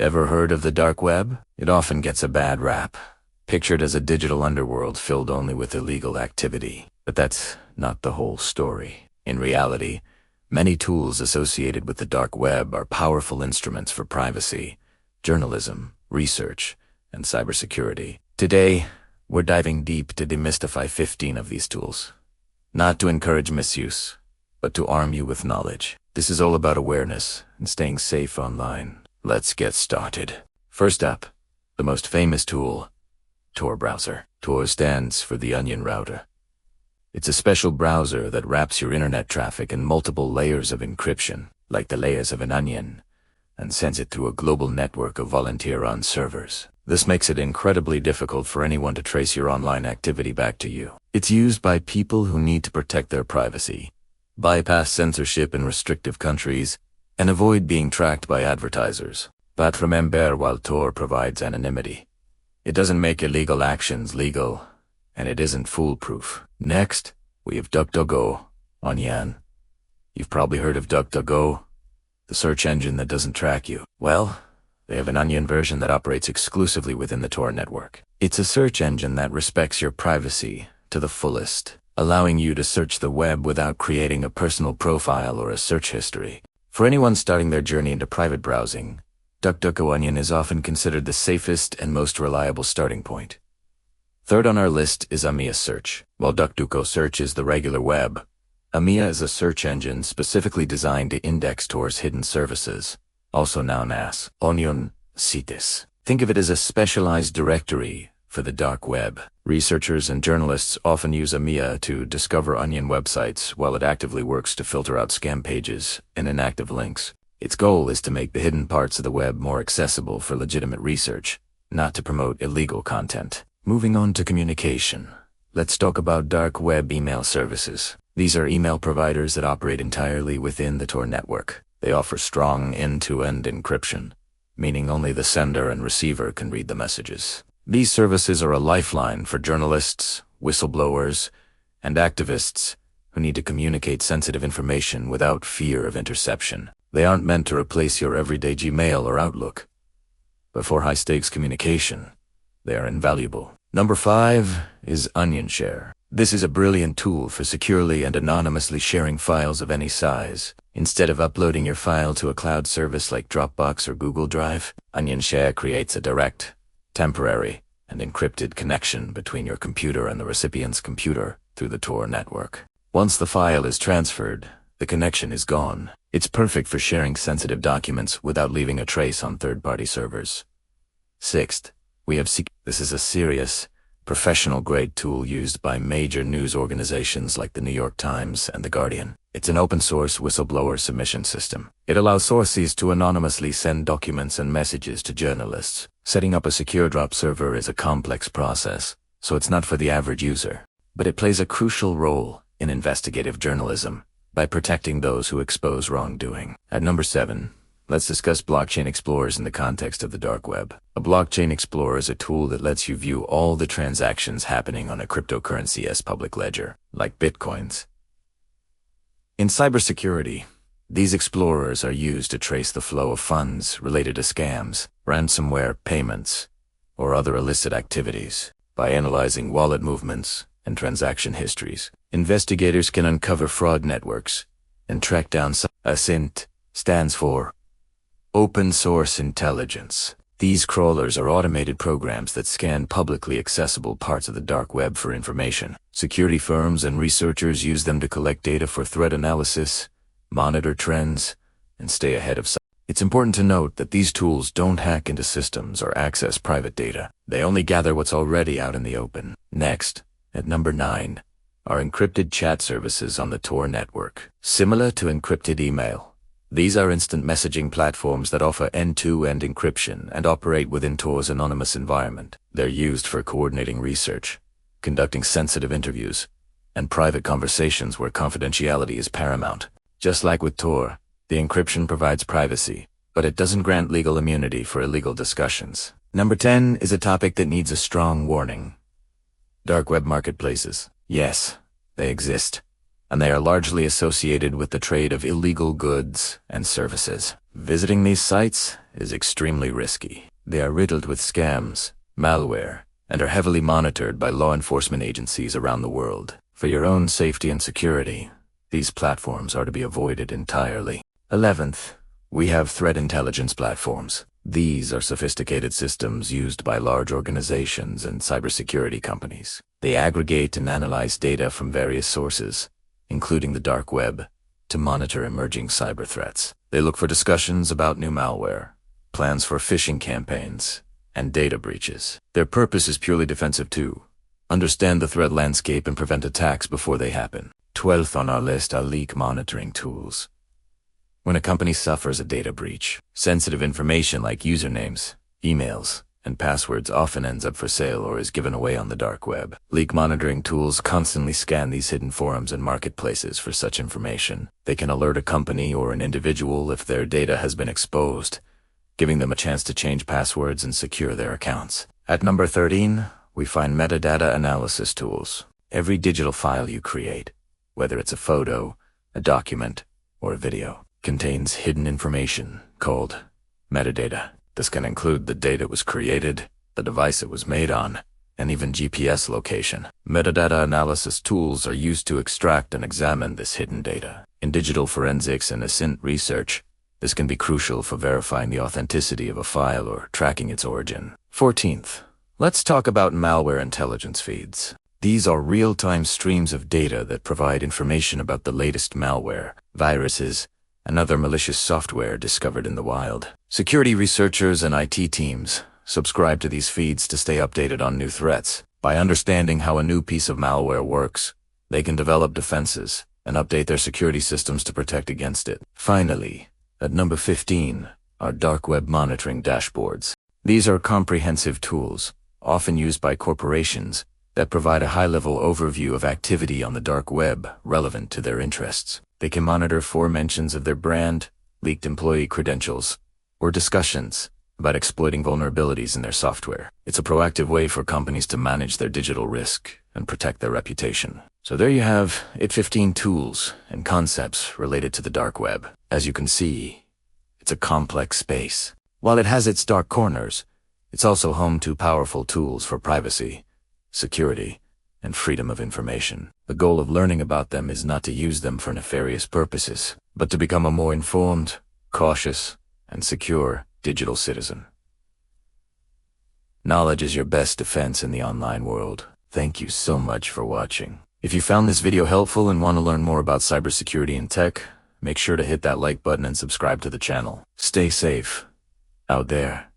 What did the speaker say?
Ever heard of the dark web? It often gets a bad rap, pictured as a digital underworld filled only with illegal activity. But that's not the whole story. In reality, many tools associated with the dark web are powerful instruments for privacy, journalism, research, and cybersecurity. Today, we're diving deep to demystify 15 of these tools. Not to encourage misuse, but to arm you with knowledge. This is all about awareness and staying safe online. Let's get started. First up, the most famous tool, Tor browser. Tor stands for the onion router. It's a special browser that wraps your internet traffic in multiple layers of encryption, like the layers of an onion, and sends it through a global network of volunteer-run servers. This makes it incredibly difficult for anyone to trace your online activity back to you. It's used by people who need to protect their privacy, bypass censorship in restrictive countries, and avoid being tracked by advertisers. But remember, while Tor provides anonymity, it doesn't make illegal actions legal, and it isn't foolproof. Next, we have DuckDuckGo, Onion. You've probably heard of DuckDuckGo, the search engine that doesn't track you. Well, they have an Onion version that operates exclusively within the Tor network. It's a search engine that respects your privacy to the fullest, allowing you to search the web without creating a personal profile or a search history. For anyone starting their journey into private browsing, DuckDuckGo Onion is often considered the safest and most reliable starting point. Third on our list is AMIA Search. While DuckDuckGo Search is the regular web, AMIA is a search engine specifically designed to index Tor's hidden services, also known as Onion Sites. Think of it as a specialized directory for the dark web. Researchers and journalists often use AMIA to discover Onion websites, while it actively works to filter out scam pages and inactive links. Its goal is to make the hidden parts of the web more accessible for legitimate research, not to promote illegal content. Moving on to communication, let's talk about dark web email services. These are email providers that operate entirely within the Tor network. They offer strong end-to-end encryption, meaning only the sender and receiver can read the messages. These services are a lifeline for journalists, whistleblowers, and activists who need to communicate sensitive information without fear of interception. They aren't meant to replace your everyday Gmail or Outlook, but for high-stakes communication, they are invaluable. Number 5 is OnionShare. This is a brilliant tool for securely and anonymously sharing files of any size. Instead of uploading your file to a cloud service like Dropbox or Google Drive, OnionShare creates a direct, temporary, and encrypted connection between your computer and the recipient's computer through the Tor network. Once the file is transferred, the connection is gone. It's perfect for sharing sensitive documents without leaving a trace on third-party servers. Sixth, we have This is a serious, professional-grade tool used by major news organizations like the New York Times and The Guardian. It's an open-source whistleblower submission system. It allows sources to anonymously send documents and messages to journalists. Setting up a secure drop server is a complex process, so it's not for the average user. But it plays a crucial role in investigative journalism by protecting those who expose wrongdoing. At number 7, let's discuss blockchain explorers in the context of the dark web. A blockchain explorer is a tool that lets you view all the transactions happening on a cryptocurrency's public ledger, like Bitcoins. In cybersecurity, these explorers are used to trace the flow of funds related to scams, ransomware payments, or other illicit activities. By analyzing wallet movements and transaction histories, investigators can uncover fraud networks and track down ASINT stands for Open Source Intelligence. These crawlers are automated programs that scan publicly accessible parts of the dark web for information. Security firms and researchers use them to collect data for threat analysis, monitor trends, and stay ahead of. It's important to note that these tools don't hack into systems or access private data. They only gather what's already out in the open. Next, at number 9, are encrypted chat services on the Tor network. Similar to encrypted email, these are instant messaging platforms that offer end-to-end encryption and operate within Tor's anonymous environment. They're used for coordinating research, conducting sensitive interviews, and private conversations where confidentiality is paramount. Just like with Tor, the encryption provides privacy, but it doesn't grant legal immunity for illegal discussions. Number 10 is a topic that needs a strong warning. Dark web marketplaces. Yes, they exist. and they are largely associated with the trade of illegal goods and services. Visiting these sites is extremely risky. They are riddled with scams, malware, and are heavily monitored by law enforcement agencies around the world. For your own safety and security, these platforms are to be avoided entirely. 11th, we have threat intelligence platforms. These are sophisticated systems used by large organizations and cybersecurity companies. They aggregate and analyze data from various sources, including the dark web, to monitor emerging cyber threats. They look for discussions about new malware, plans for phishing campaigns, and data breaches. Their purpose is purely defensive too. Understand the threat landscape and prevent attacks before they happen. 12th on our list are leak monitoring tools. When a company suffers a data breach, sensitive information like usernames, emails, and passwords often ends up for sale or is given away on the dark web. Leak monitoring tools constantly scan these hidden forums and marketplaces for such information. They can alert a company or an individual if their data has been exposed, giving them a chance to change passwords and secure their accounts. At number 13, we find metadata analysis tools. Every digital file you create, whether it's a photo, a document, or a video, contains hidden information called metadata. This can include the date it was created, the device it was made on, and even GPS location. Metadata analysis tools are used to extract and examine this hidden data. In digital forensics and ascent research, this can be crucial for verifying the authenticity of a file or tracking its origin. 14th, let's talk about malware intelligence feeds. These are real-time streams of data that provide information about the latest malware, viruses, and other malicious software discovered in the wild. Security researchers and IT teams subscribe to these feeds to stay updated on new threats. By understanding how a new piece of malware works, they can develop defenses and update their security systems to protect against it. Finally, at number 15, are dark web monitoring dashboards. These are comprehensive tools, often used by corporations, that provide a high-level overview of activity on the dark web relevant to their interests. They can monitor aforementions of their brand, leaked employee credentials, or discussions about exploiting vulnerabilities in their software. It's a proactive way for companies to manage their digital risk and protect their reputation. So there you have 15 tools and concepts related to the dark web. As you can see, it's a complex space. While it has its dark corners, it's also home to powerful tools for privacy, security, and freedom of information. The goal of learning about them is not to use them for nefarious purposes, but to become a more informed, cautious, and secure digital citizen. Knowledge is your best defense in the online world. Thank you so much for watching. If you found this video helpful and want to learn more about cybersecurity and tech, make sure to hit that like button and subscribe to the channel. Stay safe out there.